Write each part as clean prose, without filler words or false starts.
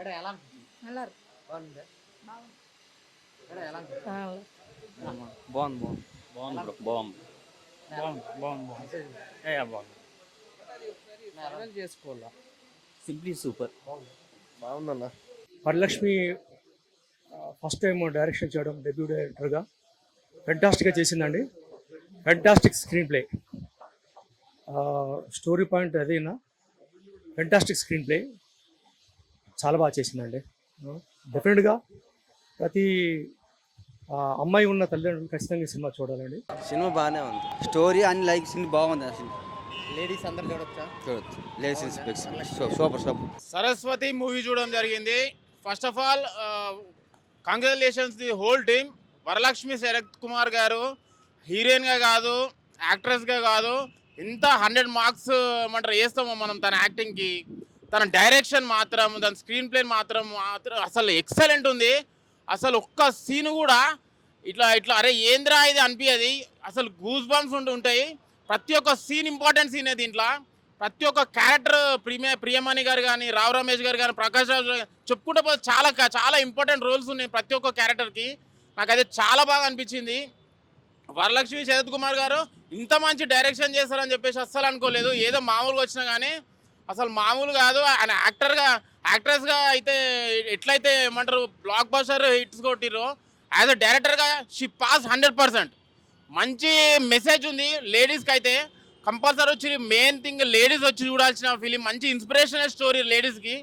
நல்லா இருக்கு. ஆ, బాగుంది బ్రో బాగుంది చేసుకోవాలా సింప్లీ సూపర్. బాగుందన్న. వరలక్ష్మి ఫస్ట్ టైం డైరెక్షన్ చేయడం డెబ్యూ డైరెక్టర్గా ఫెంటాస్టిక్గా చేసిందండి. Fantastic screen play, story point అదేనా, ఫెంటాస్టిక్ స్క్రీన్ ప్లే చాలా బాగా చేసిందండి. డెఫినెట్గా ప్రతి అమ్మాయి ఉన్న తల్లిదండ్రులు ఖచ్చితంగా ఈ సినిమా చూడాలండి. సినిమా బాగానే ఉంది, స్టోరీ అన్ని లైక్ సినిమా బాగుంది. అసలు లేడీస్ అందరు చూడొచ్చా? చూడొచ్చు, ladies super super. Saraswathi movie చూడడం జరిగింది. First of all congratulations the whole team. Varalakshmi Sarath Kumar గారు హీరోయిన్గా కాదు, యాక్ట్రెస్గా కాదు, ఇంత 100 మార్క్స్ ఏమంటారు వేస్తామో మనం తన యాక్టింగ్కి. తన డైరెక్షన్ మాత్రం, తన స్క్రీన్ ప్లే మాత్రం అసలు ఎక్సలెంట్ ఉంది. అసలు ఒక్క సీన్ కూడా ఇట్లా ఇట్లా అరే ఏంద్రా ఇది అనిపించదు. అసలు గూస్ బంప్స్ ఉంటాయి. ప్రతి ఒక్క సీన్ ఇంపార్టెంట్ సీనే దీంట్లో. ప్రతి ఒక్క క్యారెక్టర్ ప్రియమణి గారు కానీ, రావు రమేష్ గారు కానీ, ప్రకాష్ రాజు చెప్పుకుంటే పోతే చాలా చాలా ఇంపార్టెంట్ రోల్స్ ఉన్నాయి ప్రతి ఒక్క క్యారెక్టర్కి. నాకైతే చాలా బాగా అనిపించింది. వరలక్ష్మి శరత్ కుమార్ గారు ఇంత మంచి డైరెక్షన్ చేస్తారని చెప్పేసి అస్సలు అనుకోలేదు. ఏదో మామూలుగా వచ్చినా కానీ అసలు మామూలు కాదు. ఆయన యాక్ట్రెస్గా అయితే ఎట్లయితే ఏమంటారు బ్లాక్ బస్టర్ హిట్స్ కొట్టిరో, యాజ్ అ డైరెక్టర్గా షీ పాస్ 100%. మంచి మెసేజ్ ఉంది లేడీస్కి అయితే. కంపల్సరీ వచ్చి మెయిన్ థింగ్ లేడీస్ వచ్చి చూడాల్సిన ఫిలిం. మంచి ఇన్స్పిరేషనల్ స్టోరీ లేడీస్కి.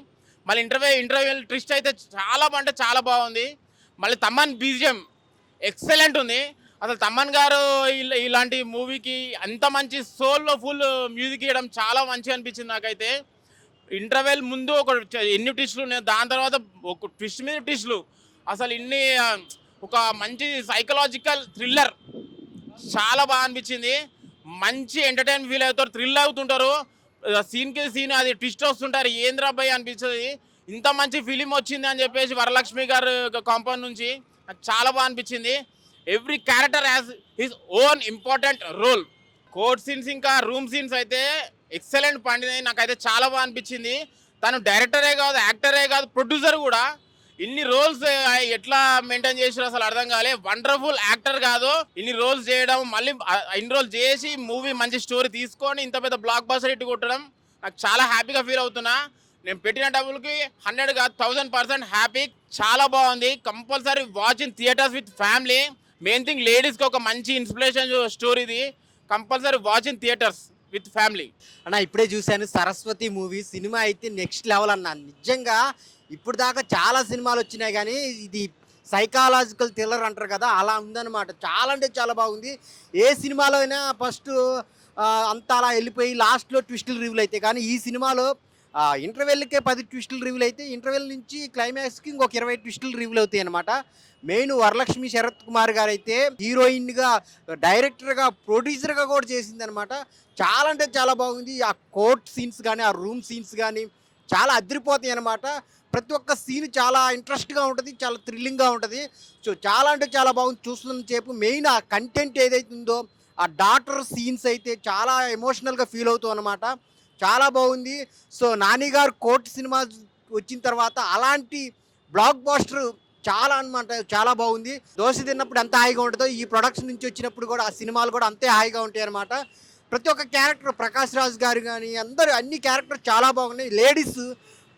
మళ్ళీ ఇంటర్వ్యూ ట్విస్ట్ అయితే చాలా అంటే చాలా బాగుంది. మళ్ళీ తమ్మన్ బీజిఎం ఎక్సలెంట్ ఉంది. అసలు తమ్మన్ గారు ఇలాంటి మూవీకి అంత మంచి సోల్లో ఫుల్ మ్యూజిక్ ఇవ్వడం చాలా మంచిగా అనిపించింది నాకైతే. ఇంటర్వెల్ ముందు ఎన్ని ట్విస్టులు ఉన్నాయి, దాని తర్వాత ఒక ట్విస్ట్ మీద ట్విస్టులు. అసలు ఇన్ని ఒక మంచి సైకలాజికల్ థ్రిల్లర్ చాలా బాగా అనిపించింది. మంచి ఎంటర్టైన్ ఫీల్ అవుతారు, థ్రిల్ అవుతుంటారు. సీన్కి సీన్ అది ట్విస్ట్ వస్తుంటారు, ఏంద్రా భయ్ అనిపించింది. ఇంత మంచి ఫిలిం వచ్చింది అని చెప్పేసి వరలక్ష్మి గారు కాంపౌండ్ నుంచి నాకు చాలా బాగా అనిపించింది. Every character has his own important role. Court scenes ఇంకా రూమ్ సీన్స్ అయితే ఎక్సలెంట్ పండినాయి. నాకైతే చాలా బాగా అనిపించింది. తను డైరెక్టరే కాదు, యాక్టరే కాదు, ప్రొడ్యూసర్ కూడా. ఇన్ని రోల్స్ ఎట్లా మెయింటైన్ చేసారు అసలు అర్థం కాలే. వండర్ఫుల్ యాక్టర్ కాదు, ఇన్ని రోల్స్ చేయడం, మళ్ళీ ఇన్ని రోల్స్ చేసి మూవీ మంచి స్టోరీ తీసుకొని ఇంత పెద్ద బ్లాక్ బస్టర్ హిట్ కొట్టడం నాకు చాలా హ్యాపీగా ఫీల్ అవుతున్నా. నేను పెట్టిన డబ్బులకి 100 కాదు 1000% హ్యాపీ. చాలా బాగుంది. Compulsory watch in theatres with family. Main thing లేడీస్కి ఒక మంచి ఇన్స్పిరేషన్ స్టోరీది. Compulsory watch in theatres with family. అన్న ఇప్పుడే చూశాను సరస్వతి మూవీ. సినిమా అయితే నెక్స్ట్ లెవెల్ అన్న. నిజంగా ఇప్పుడు దాకా చాలా సినిమాలు వచ్చినాయి కానీ ఇది సైకాలజికల్ థ్రిల్లర్ అంటారు కదా, అలా ఉందన్నమాట. చాలా అంటే చాలా బాగుంది. ఏ సినిమాలో అయినా ఫస్ట్ అంతా అలా వెళ్ళిపోయి లాస్ట్లో ట్విస్టులు రివ్యూలు అయితే, కానీ ఈ సినిమాలో ఇంటర్వెల్కే 10 ట్విస్టులు రివ్యూలు అయితే, ఇంటర్వెల్ నుంచి క్లైమాక్స్కి ఇంకొక 20 ట్విస్టులు రివ్యూలు అవుతాయి అనమాట. మెయిన్ వరలక్ష్మి శరత్ కుమార్ గారు అయితే హీరోయిన్గా, డైరెక్టర్గా, ప్రొడ్యూసర్గా కూడా చేసింది అనమాట. చాలా అంటే చాలా బాగుంది. ఆ కోర్ట్ సీన్స్ కానీ, ఆ రూమ్ సీన్స్ కానీ చాలా అదిరిపోతాయి అనమాట. ప్రతి ఒక్క సీన్ చాలా ఇంట్రెస్ట్గా ఉంటుంది, చాలా థ్రిల్లింగ్గా ఉంటుంది. సో చాలా అంటే చాలా బాగుంది చూస్తున్న సేపు. మెయిన్ ఆ కంటెంట్ ఏదైతే ఉందో, ఆ డాటర్ సీన్స్ అయితే చాలా ఎమోషనల్గా ఫీల్ అవుతాం అనమాట. చాలా బాగుంది. సో నాని గారు కోర్ట్ సినిమా వచ్చిన తర్వాత అలాంటి బ్లాక్ బాస్టర్ చాలా అనమాట, చాలా బాగుంది. దోశ తిన్నప్పుడు ఎంత హాయిగా ఉంటుందో ఈ ప్రొడక్షన్ నుంచి వచ్చినప్పుడు కూడా ఆ సినిమాలు కూడా అంతే హాయిగా ఉంటాయి అనమాట. ప్రతి ఒక్క క్యారెక్టర్, ప్రకాష్ రాజ్ గారు కానీ అందరూ, అన్ని క్యారెక్టర్ చాలా బాగున్నాయి. లేడీస్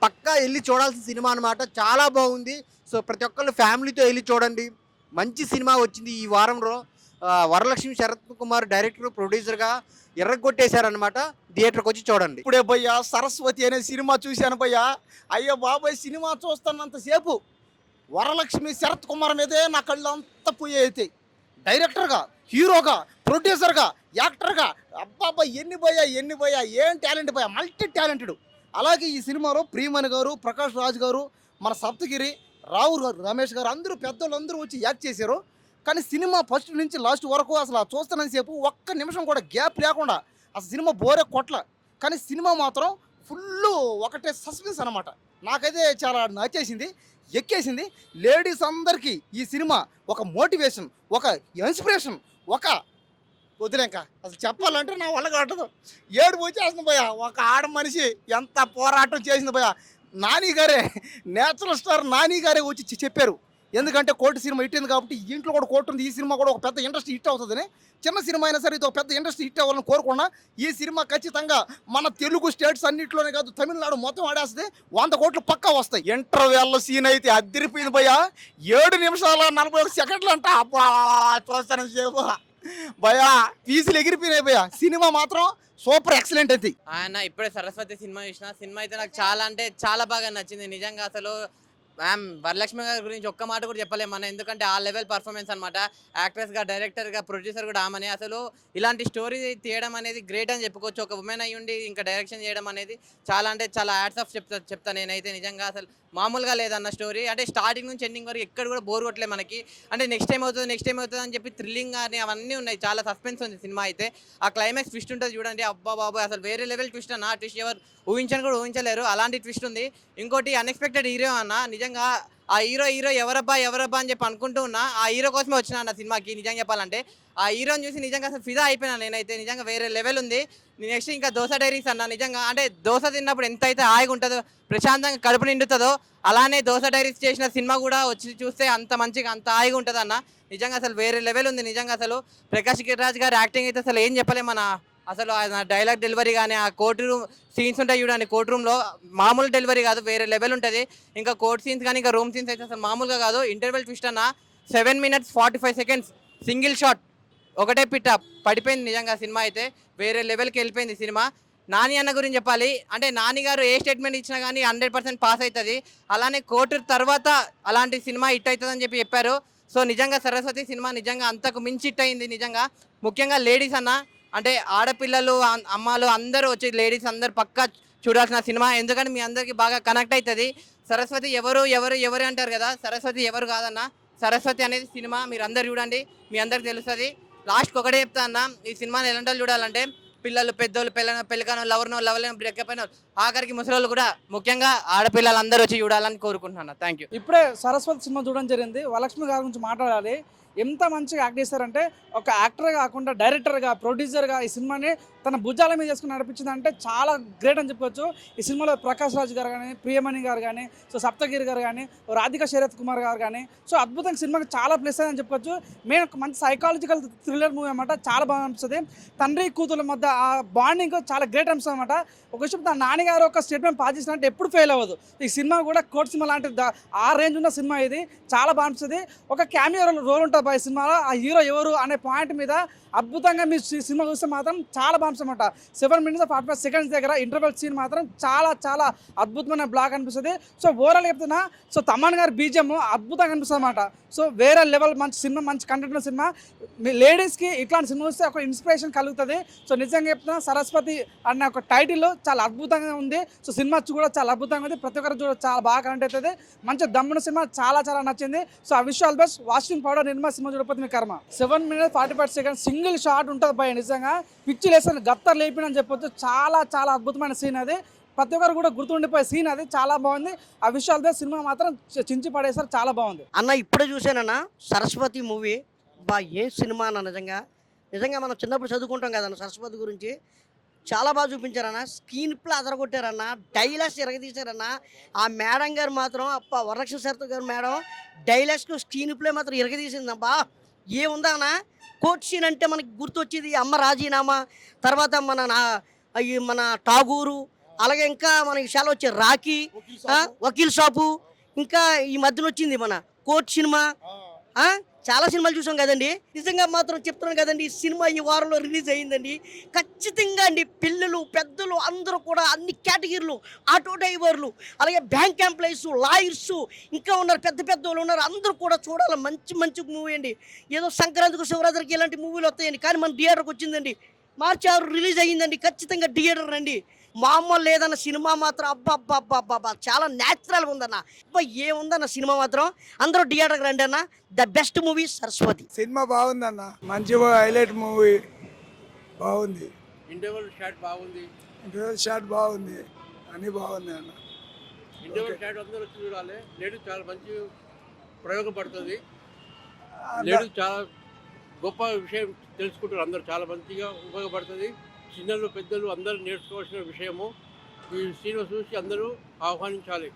పక్కా వెళ్ళి చూడాల్సిన సినిమా అనమాట. చాలా బాగుంది. సో ప్రతి ఒక్కళ్ళు ఫ్యామిలీతో వెళ్ళి చూడండి. మంచి సినిమా వచ్చింది ఈ వారంలో. వరలక్ష్మి శరత్ కుమార్ డైరెక్టర్, ప్రొడ్యూసర్గా ఎర్రగొట్టేశారనమాట. థియేటర్కి వచ్చి చూడండి. ఇప్పుడే భయ్యా సరస్వతి అనే సినిమా చూశాను భయ్యా. అయ్యో బాబాయ్, సినిమా చూస్తున్నంతసేపు వరలక్ష్మి శరత్ కుమార్ మీదే నా కళ్ళు అంతా పోయేది. డైరెక్టర్గా, హీరోగా, ప్రొడ్యూసర్గా, యాక్టర్గా అబ్బాబ్బా ఎన్ని భయ్యా ఏం టాలెంట్ భయ్యా, మల్టీ టాలెంటెడ్. అలాగే ఈ సినిమాలో ప్రియమణి గారు, ప్రకాష్ రాజ్ గారు, మన సప్తగిరి, రావు రమేష్ గారు అందరూ పెద్దోళ్ళు అందరూ వచ్చి యాక్ట్ చేశారు. కానీ సినిమా ఫస్ట్ నుంచి లాస్ట్ వరకు అసలు చూస్తున్నంతసేపు ఒక్క నిమిషం కూడా గ్యాప్ లేకుండా అసలు సినిమా బోరే కొట్ల. కానీ సినిమా మాత్రం ఫుల్ ఒకటే సస్పెన్స్ అనమాట. నాకైతే చాలా నచ్చేసింది, ఎక్కేసింది. లేడీస్ అందరికీ ఈ సినిమా ఒక మోటివేషన్, ఒక ఇన్స్పిరేషన్, ఒక వదిలేక అసలు చెప్పాలంటే నా వల్ల కట్టదు. ఏడుపు వచ్చేస్తుంది భయ్యా. ఒక ఆడ మనిషి ఎంత పోరాటం చేసింది భయ్యా. నాని గారే, నేచురల్ స్టార్ నాని గారే వచ్చి చెప్పారు. ఎందుకంటే కోర్టు సినిమా హిట్ అయింది కాబట్టి ఇంట్లో కూడా కోర్టు ఉంది, ఈ సినిమా కూడా ఒక పెద్ద ఇండస్ట్రీ హిట్ అవుతుందని. చిన్న సినిమా అయినా సరే ఇది ఒక పెద్ద ఇండస్ట్రీ హిట్ అవ్వాలని కోరుకున్నా. ఈ సినిమా ఖచ్చితంగా మన తెలుగు స్టేట్స్ అన్నింటిలోనే కాదు, తమిళనాడు మొత్తం ఆడేస్తే 100 కోట్లు పక్కా వస్తాయి. ఇంటర్వెల్ సీన్ అయితే అద్దరిపోయింది భయ్యా. 7 నిమిషాల 41 సెకండ్లు అంట. అబ్బా చూస్తాను సేపు భయ్యా, ఫీజులు ఎగిరిపోయినాయి భయ్యా. సినిమా మాత్రం సూపర్ ఎక్సలెంట్ అయితే. ఆయన ఇప్పుడే సరస్వతి సినిమా చూసిన. సినిమా అయితే నాకు చాలా అంటే చాలా బాగా నచ్చింది నిజంగా. అసలు మ్యామ్ వరలక్ష్మి గారి గురించి ఒక్క మాట కూడా చెప్పలేము మనం, ఎందుకంటే ఆ లెవెల్ పర్ఫార్మెన్స్ అనమాట. యాక్ట్రెస్గా, డైరెక్టర్గా, ప్రొడ్యూసర్ కూడా ఆమెనే. అసలు ఇలాంటి స్టోరీ తీయడం అనేది గ్రేట్ అని చెప్పుకోవచ్చు. ఒక ఉమెన్ అయ్యి ఉండి ఇంకా డైరెక్షన్ చేయడం అనేది చాలా అంటే చాలా హ్యాట్స్ ఆఫ్ చెప్తా నేనైతే. నిజంగా అసలు మామూలుగా లేదన్న స్టోరీ. అంటే స్టార్టింగ్ నుంచి ఎండింగ్ వరకు ఎక్కడ కూడా బోర్ కొట్టలేదు మనకి. అంటే నెక్స్ట్ టైం అవుతుంది అని చెప్పి థ్రిల్లింగ్ అని అవన్నీ ఉన్నాయి. చాలా సస్పెన్స్ ఉంది సినిమా అయితే. ఆ క్లైమాక్స్ ట్విస్ట్ ఉంటుంది చూడండి, అబ్బా బాబు అసలు వేరే లెవెల్ ట్విస్ట్ అన్న. ఆ ట్విస్ట్ ఎవరు ఊహించని కూడా ఊహించలేరు, అలాంటి ట్విస్ట్ ఉంది. ఇంకోటి అన్ఎక్స్పెక్టెడ్ హీరో అన్న. నిజంగా ఆ హీరో ఎవరబ్బా అని చెప్పి అనుకుంటూ ఉన్నా. ఆ హీరో కోసమే వచ్చిన అన్న సినిమాకి నిజంగా చెప్పాలంటే. ఆ హీరోని చూసి నిజంగా అసలు ఫిదా అయిపోయినా నేనైతే. నిజంగా వేరే లెవెల్ ఉంది. నెక్స్ట్ ఇంకా దోశ డైరీస్ అన్న. నిజంగా అంటే దోశ తిన్నప్పుడు ఎంత అయితే హాయిగా ఉంటుందో, ప్రశాంతంగా కడుపు నిండుతుందో, అలానే దోశ డైరీస్ చేసిన సినిమా కూడా వచ్చి చూస్తే అంత మంచిగా అంత హాయిగా ఉంటుంది అన్న. నిజంగా అసలు వేరే లెవెల్ ఉంది. నిజంగా అసలు ప్రకాష్ రాజ్ గారి యాక్టింగ్ అయితే అసలు ఏం చెప్పలేమన్నా. అసలు ఆయన డైలాగ్ డెలివరీ కానీ, ఆ కోర్టు రూమ్ సీన్స్ ఉంటాయి చూడండి, కోర్టు రూమ్లో మామూలు డెలివరీ కాదు, వేరే లెవెల్ ఉంటుంది. ఇంకా కోర్ట్ సీన్స్ కానీ, ఇంకా రూమ్ సీన్స్ అయితే అసలు మామూలుగా కాదు. ఇంటర్వెల్ ట్విస్ట్ అన్న 7 minutes 45 seconds సింగిల్ షాట్, ఒకటే పిట్ట పడిపోయింది. నిజంగా సినిమా అయితే వేరే లెవెల్కి వెళ్ళిపోయింది సినిమా. నాని అన్న గురించి చెప్పాలి అంటే, నాని గారు ఏ స్టేట్మెంట్ ఇచ్చినా కానీ 100% పాస్ అవుతుంది. అలానే కోర్టు తర్వాత అలాంటి సినిమా హిట్ అవుతుందని చెప్పారు. సో నిజంగా సరస్వతి సినిమా నిజంగా అంతకు మించి హిట్ అయింది. నిజంగా ముఖ్యంగా లేడీస్ అన్న, అంటే ఆడపిల్లలు, అమ్మాలు అందరూ వచ్చి లేడీస్ అందరూ పక్కా చూడాల్సిన సినిమా. ఎందుకంటే మీ అందరికీ బాగా కనెక్ట్ అవుతుంది. సరస్వతి ఎవరు అంటారు కదా, సరస్వతి ఎవరు కాదన్న. సరస్వతి అనేది సినిమా మీరు అందరు చూడండి, మీ అందరికి తెలుస్తుంది. లాస్ట్కి ఒకటే చెప్తా అన్న, ఈ సినిమాని ఎలాంటి వాళ్ళు చూడాలంటే పిల్లలు, పెద్దోళ్ళు, పెళ్ళికానో, లవర్నో బ్రేకప్ అయిన ఆఖరికి ముసలోళ్ళు కూడా, ముఖ్యంగా ఆడపిల్లలు అందరూ వచ్చి చూడాలని కోరుకుంటున్నాను. Thank you. ఇప్పుడే సరస్వతి సినిమా చూడడం జరిగింది. వరలక్ష్మి గారి గురించి మాట్లాడాలి. ఎంత మంచిగా యాక్ట్ చేస్తారంటే, ఒక యాక్టర్ కాకుండా డైరెక్టర్గా, ప్రొడ్యూసర్గా ఈ సినిమాని తన భుజాల మీద చేసుకుని నడిపించింది అంటే చాలా గ్రేట్ అని చెప్పుకోవచ్చు. ఈ సినిమాలో ప్రకాష్ రాజ్ గారు కానీ, ప్రియమణి గారు కానీ, సో సప్తగిరి గారు కానీ, రాధికా శరత్ కుమార్ గారు కానీ, సో అద్భుతంగా సినిమాకి చాలా ప్లస్ అని చెప్పుకోవచ్చు. మెయిన్ ఒక మంచి సైకాలజికల్ థ్రిల్లర్ మూవీ అనమాట. చాలా బాగా అనిపిస్తుంది. తండ్రి కూతుల మధ్య ఆ బాండింగ్ చాలా గ్రేట్ అనిపిస్తుంది అనమాట. ఒక విషయం, తన నాన్నగారు ఒక స్టేట్మెంట్ పాస్ చేసినట్టు ఎప్పుడు ఫెయిల్ అవ్వదు. ఈ సినిమా కూడా కోర్ట్ సినిమా లాంటి ఆ రేంజ్ ఉన్న సినిమా ఇది. చాలా బాగా అనిపిస్తుంది. ఒక క్యామియో రోల్ ఉంటుంది ఈ సినిమాలో. ఆ హీరో ఎవరు అనే పాయింట్ మీద అద్భుతంగా మీరు సినిమా చూస్తే మాత్రం చాలా బాగుంటుందన్నమాట. 7 minutes 45 seconds దగ్గర ఇంటర్వెల్ సీన్ మాత్రం చాలా చాలా అద్భుతమైన బ్లాక్ అనిపిస్తుంది. సో ఓవరాల్ చెప్తున్నా, సో తమన్ గారి బీజిఎం అద్భుతంగా అనిపిస్తుంది అనమాట. సో వేరే లెవెల్ మంచి సినిమా, మంచి కంటెంట్ ఉన్న సినిమా. మీ లేడీస్కి ఇట్లాంటి సినిమా చూస్తే ఒక ఇన్స్పిరేషన్ కలుగుతుంది. సో నిజంగా చెప్తున్నా, సరస్వతి అన్న ఒక టైటిల్ చాలా అద్భుతంగా ఉంది. సో సినిమా కూడా చాలా అద్భుతంగా ఉంది. ప్రతి ఒక్కరు చూడ చాలా బాగా కనెక్ట్ అవుతుంది. మంచి దమ్మున సినిమా, చాలా చాలా నచ్చింది. సో ఆ విషయాలు బెస్ట్. వాషింగ్ పౌడర్ నిర్మా సినిమా చూడకపోతే మీ కర్మ. 7 minutes 45 seconds సింగిల్ షాట్ ఉంటుంది భయ. నిజంగా పిచ్చి లేసిన గత్తర్ లేపినని చెప్పొచ్చు. చాలా చాలా అద్భుతమైన సీన్ అది. ప్రతి ఒక్కరు కూడా గుర్తుండిపోయే సీన్ అది. చాలా బాగుంది. ఆ విషయాలతో సినిమా మాత్రం చించి పడేసారు. చాలా బాగుంది అన్న. ఇప్పుడే చూసానన్న సరస్వతి మూవీ. బా ఏం సినిమా అన్న. నిజంగా మనం చిన్నప్పుడు చదువుకుంటాం కదన్న సరస్వతి గురించి. చాలా బాగా చూపించారన్న. స్క్రీన్ ప్లే అదరగొట్టారన్న. డైలాగ్స్ ఇరగదీశారన్న. ఆ మేడం గారు మాత్రం, వరలక్ష్మి శరత్ గారు మేడం డైలాగ్స్కు స్క్రీన్ ప్లే మాత్రం ఇరగదీసిందబ్బా. ఏముందా అన్న, కోర్ట్ సీన్ అంటే మనకి గుర్తొచ్చేది అమ్మ రాజీనామా, తర్వాత మన ఠాగూరు, అలాగే ఇంకా మన విషయాలు వచ్చే రాఖీ, వకీల్ షాపు, ఇంకా ఈ మధ్యన వచ్చింది మన కోర్ట్ సినిమా. చాలా సినిమాలు చూసాం కదండి. నిజంగా మాత్రం చెప్తున్నాను కదండి, ఈ సినిమా ఈ వారంలో రిలీజ్ అయ్యిందండి. ఖచ్చితంగా అండి పిల్లలు, పెద్దలు అందరూ కూడా అన్ని కేటగిరీలు, ఆటో డ్రైవర్లు, అలాగే బ్యాంక్ ఎంప్లాయీస్, లాయర్స్, ఇంకా ఉన్నారు పెద్ద పెద్ద వాళ్ళు ఉన్నారు. అందరూ కూడా చూడాలి. మంచి మంచి మూవీ అండి. ఏదో సంక్రాంతికి, శివరాత్రికి ఇలాంటి మూవీలు వస్తాయండి, కానీ మన థియేటర్కి వచ్చిందండి. March 6 రిలీజ్ అయ్యిందండి. ఖచ్చితంగా థియేటర్ రండి. మామూలు లేదన్న సినిమా మాత్రం. అబ్బా చాలా న్యాచురల్గా ఉందన్న. అబ్బా ఏముందన్న సినిమా మాత్రం. అందరూ థియేటర్కి రండి అన్న. The best movie Saraswati. Cinema బాగుందన్న. మంచి హైలైట్ మూవీ బాగుంది. ఇంటర్వెల్ షాట్ బాగుంది. అన్నీ బాగుంది అన్న. ఇంటర్వెల్ షాట్ అందరూ వచ్చి చూడాలి. లేడీస్ చాలా మంచి ప్రయోగపడుతుంది. లేడీస్ చాలా గొప్ప విషయం తెలుసుకుంటారు. అందరూ చాలా మంచిగా ఉపయోగపడుతుంది. చిన్నలు పెద్దలు అందరూ నేర్చుకోవాల్సిన విషయము. ఈ సినిమా చూసి అందరూ ఆహ్వానించాలి.